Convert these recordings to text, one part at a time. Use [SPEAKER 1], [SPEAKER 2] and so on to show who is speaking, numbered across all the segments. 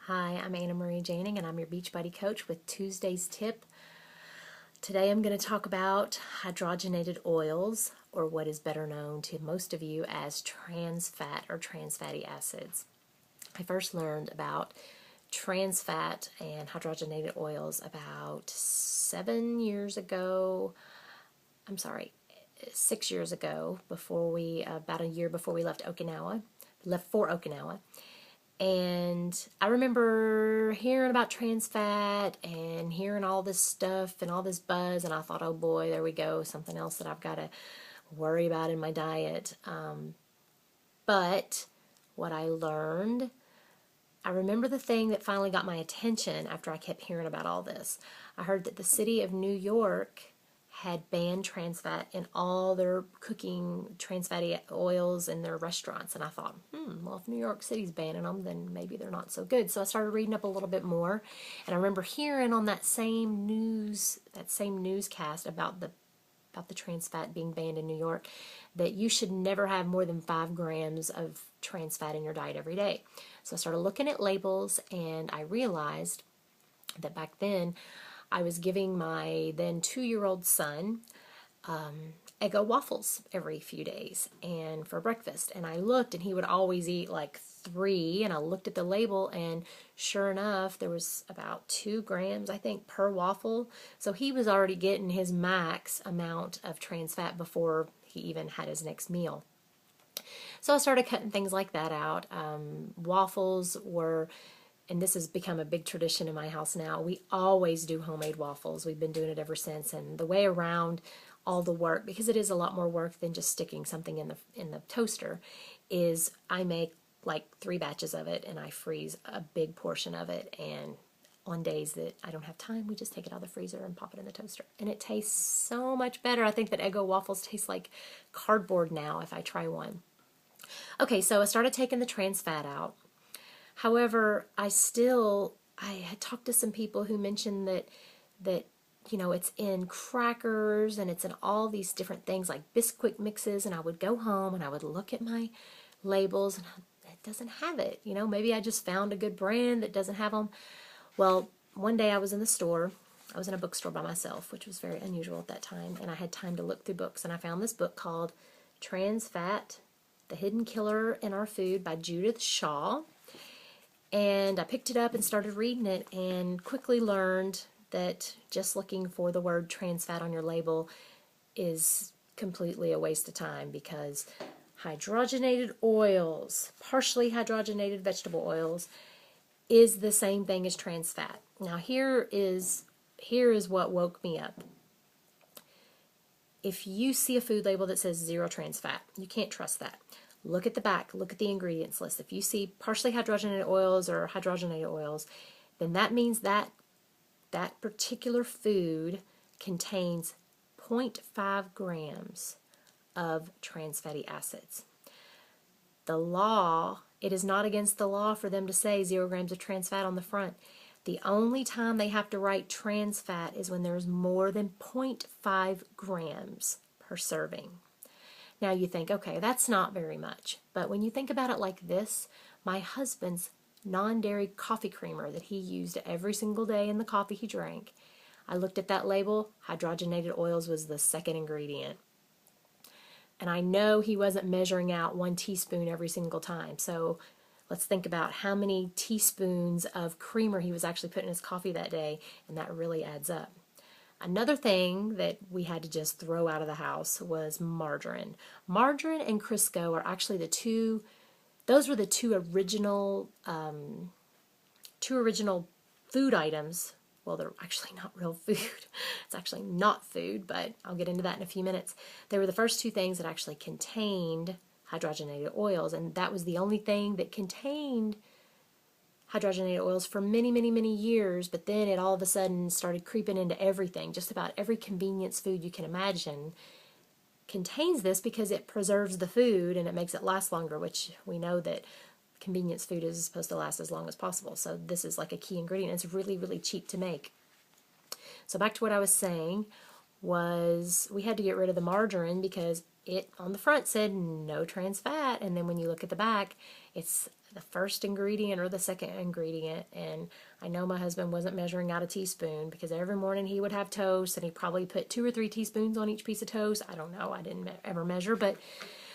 [SPEAKER 1] Hi, I'm Anna Marie Janning, and I'm your Beachbody Coach with Tuesday's Tip. Today I'm going to talk about hydrogenated oils, or what is better known to most of you as trans fat or trans fatty acids. I first learned about trans fat and hydrogenated oils about 6 years ago, about a year before we left for Okinawa. And I remember hearing about trans fat and hearing all this stuff and all this buzz, and I thought, oh boy, there we go, something else that I've got to worry about in my diet. But what I learned, I remember the thing that finally got my attention after I kept hearing about all this. I heard that the city of New York had banned trans fat in all their cooking trans fatty oils in their restaurants. And I thought, well, if New York City's banning them, then maybe they're not so good. So I started reading up a little bit more. And I remember hearing on that same newscast about the trans fat being banned in New York, that you should never have more than 5 grams of trans fat in your diet every day. So I started looking at labels, and I realized that back then I was giving my then 2-year-old son Eggo waffles every few days and for breakfast. And I looked, and he would always eat like 3, and I looked at the label, and sure enough, there was about 2 grams, I think, per waffle. So he was already getting his max amount of trans fat before he even had his next meal. So I started cutting things like that out. Waffles were, and this has become a big tradition in my house now, we always do homemade waffles. We've been doing it ever since. And the way around all the work, because it is a lot more work than just sticking something in the toaster, is I make like 3 batches of it, and I freeze a big portion of it, and on days that I don't have time, we just take it out of the freezer and pop it in the toaster. And it tastes so much better. I think that Eggo waffles taste like cardboard now if I try one. Okay, so I started taking the trans fat out. However, I had talked to some people who mentioned that it's in crackers and it's in all these different things like Bisquick mixes, and I would go home and I would look at my labels, and it doesn't have it. Maybe I just found a good brand that doesn't have them. Well, one day I was in the store. I was in a bookstore by myself, which was very unusual at that time, and I had time to look through books, and I found this book called Trans Fat, The Hidden Killer in Our Food by Judith Shaw. And I picked it up and started reading it, and quickly learned that just looking for the word trans fat on your label is completely a waste of time, because hydrogenated oils, partially hydrogenated vegetable oils, is the same thing as trans fat. Now here is what woke me up. If you see a food label that says 0 trans fat, you can't trust that. Look at the back, look at the ingredients list. If you see partially hydrogenated oils or hydrogenated oils, then that means that that particular food contains 0.5 grams of trans fatty acids. It is not against the law for them to say 0 grams of trans fat on the front. The only time they have to write trans fat is when there's more than 0.5 grams per serving. Now you think, okay, that's not very much. But when you think about it like this, my husband's non-dairy coffee creamer that he used every single day in the coffee he drank, I looked at that label, hydrogenated oils was the second ingredient. And I know he wasn't measuring out 1 teaspoon every single time. So let's think about how many teaspoons of creamer he was actually putting in his coffee that day, and that really adds up. Another thing that we had to just throw out of the house was margarine. Margarine and Crisco are actually those were the two original food items. Well, they're actually not real food. It's actually not food, but I'll get into that in a few minutes. They were the first 2 things that actually contained hydrogenated oils, and that was the only thing that contained hydrogenated oils for many, many, many years, but then it all of a sudden started creeping into everything. Just about every convenience food you can imagine contains this, because it preserves the food and it makes it last longer, which we know that convenience food is supposed to last as long as possible. So this is like a key ingredient. It's really, really cheap to make. So back to what I was saying was we had to get rid of the margarine because it on the front said no trans fat, and then when you look at the back, it's the first ingredient or the second ingredient, and I know my husband wasn't measuring out a teaspoon, because every morning he would have toast and he probably put 2 or 3 teaspoons on each piece of toast. I don't know, I didn't ever measure, but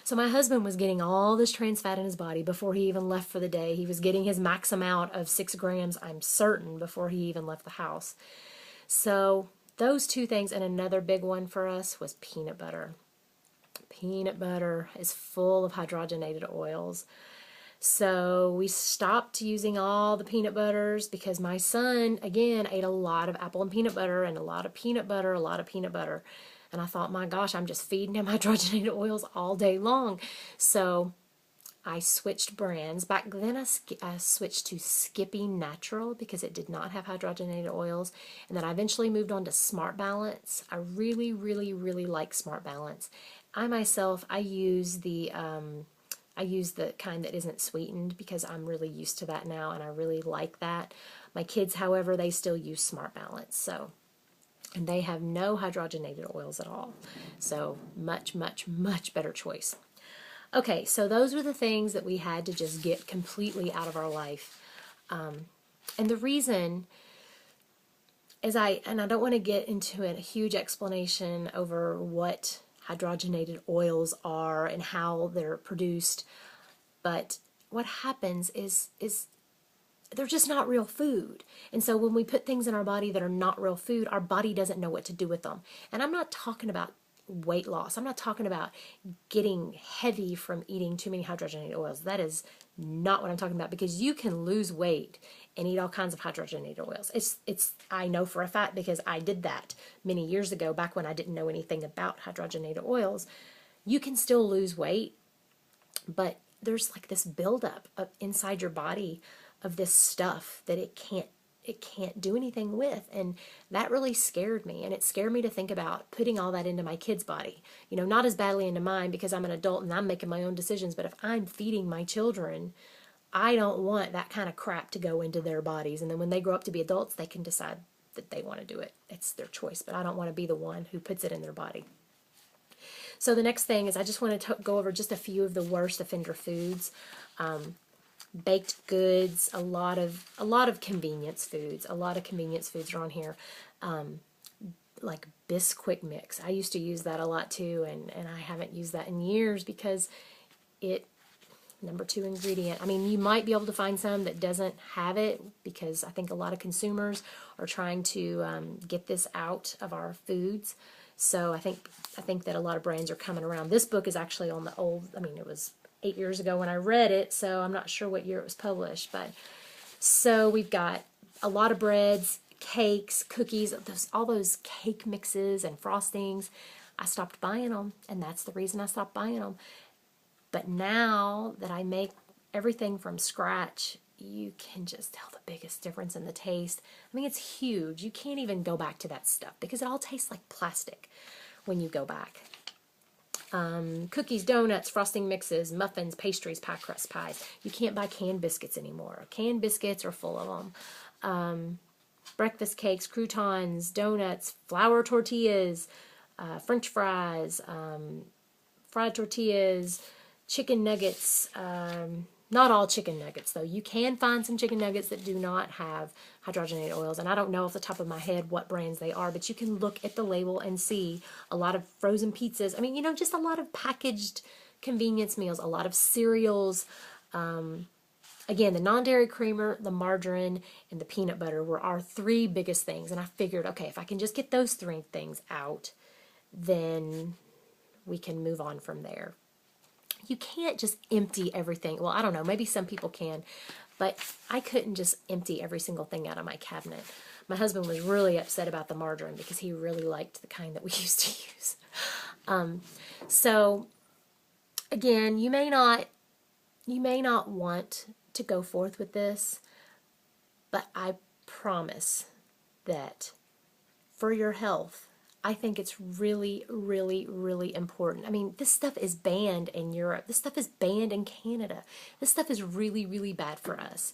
[SPEAKER 1] so my husband was getting all this trans fat in his body before he even left for the day. He was getting his max amount of 6 grams, I'm certain, before he even left the house. So those two things, and another big one for us was peanut butter. Peanut butter is full of hydrogenated oils. So we stopped using all the peanut butters because my son, again, ate a lot of apple and peanut butter and a lot of peanut butter, a lot of peanut butter. And I thought, my gosh, I'm just feeding him hydrogenated oils all day long. So I switched brands. Back then I switched to Skippy Natural because it did not have hydrogenated oils. And then I eventually moved on to Smart Balance. I really, really, really like Smart Balance. I myself, I use the kind that isn't sweetened because I'm really used to that now and I really like that. My kids, however, they still use Smart Balance. So, and they have no hydrogenated oils at all. So much, much, much better choice. Okay, so those were the things that we had to just get completely out of our life. And the reason is I don't want to get into a huge explanation over what hydrogenated oils are and how they're produced, but what happens is they're just not real food. And so when we put things in our body that are not real food, our body doesn't know what to do with them. And I'm not talking about weight loss. I'm not talking about getting heavy from eating too many hydrogenated oils. That is not what I'm talking about, because you can lose weight and eat all kinds of hydrogenated oils. I know for a fact because I did that many years ago, back when I didn't know anything about hydrogenated oils. You can still lose weight, but there's like this buildup of inside your body of this stuff that it can't do anything with. And that really scared me. And it scared me to think about putting all that into my kid's body. You know, not as badly into mine because I'm an adult and I'm making my own decisions. But if I'm feeding my children, I don't want that kind of crap to go into their bodies. And then when they grow up to be adults, they can decide that they want to do it. It's their choice. But I don't want to be the one who puts it in their body. So the next thing is I just want to go over just a few of the worst offender foods. Baked goods, a lot of convenience foods. A lot of convenience foods are on here, like Bisquick mix. I used to use that a lot too, and I haven't used that in years because number 2 ingredient. I mean, you might be able to find some that doesn't have it because I think a lot of consumers are trying to get this out of our foods. So I think that a lot of brands are coming around. This book is actually on the old. I mean, it was 8 years ago when I read it, so I'm not sure what year it was published. But so we've got a lot of breads, cakes, cookies, all those cake mixes and frostings. I stopped buying them, and that's the reason I stopped buying them. But now that I make everything from scratch, you can just tell the biggest difference in the taste. I mean, it's huge. You can't even go back to that stuff because it all tastes like plastic when you go back. Cookies, donuts, frosting mixes, muffins, pastries, pie crust, pies. You can't buy canned biscuits anymore. Canned biscuits are full of them. Breakfast cakes, croutons, donuts, flour tortillas, French fries, fried tortillas, chicken nuggets. Not all chicken nuggets, though. You can find some chicken nuggets that do not have hydrogenated oils, and I don't know off the top of my head what brands they are, but you can look at the label and see a lot of frozen pizzas. I mean, you know, just a lot of packaged convenience meals, a lot of cereals. Again, the non-dairy creamer, the margarine, and the peanut butter were our 3 biggest things, and I figured, okay, if I can just get those 3 things out, then we can move on from there. You can't just empty everything. Well, I don't know. Maybe some people can. But I couldn't just empty every single thing out of my cabinet. My husband was really upset about the margarine because he really liked the kind that we used to use. So, again, you may not want to go forth with this, but I promise that for your health, I think it's really, really, really important. I mean, this stuff is banned in Europe. This stuff is banned in Canada. This stuff is really, really bad for us.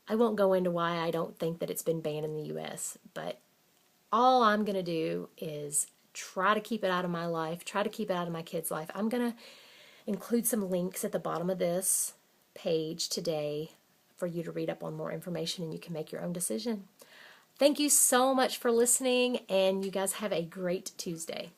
[SPEAKER 1] I won't go into why I don't think that it's been banned in the U.S., but all I'm going to do is try to keep it out of my life, try to keep it out of my kids' life. I'm going to include some links at the bottom of this page today for you to read up on more information, and you can make your own decision. Thank you so much for listening, and you guys have a great Tuesday.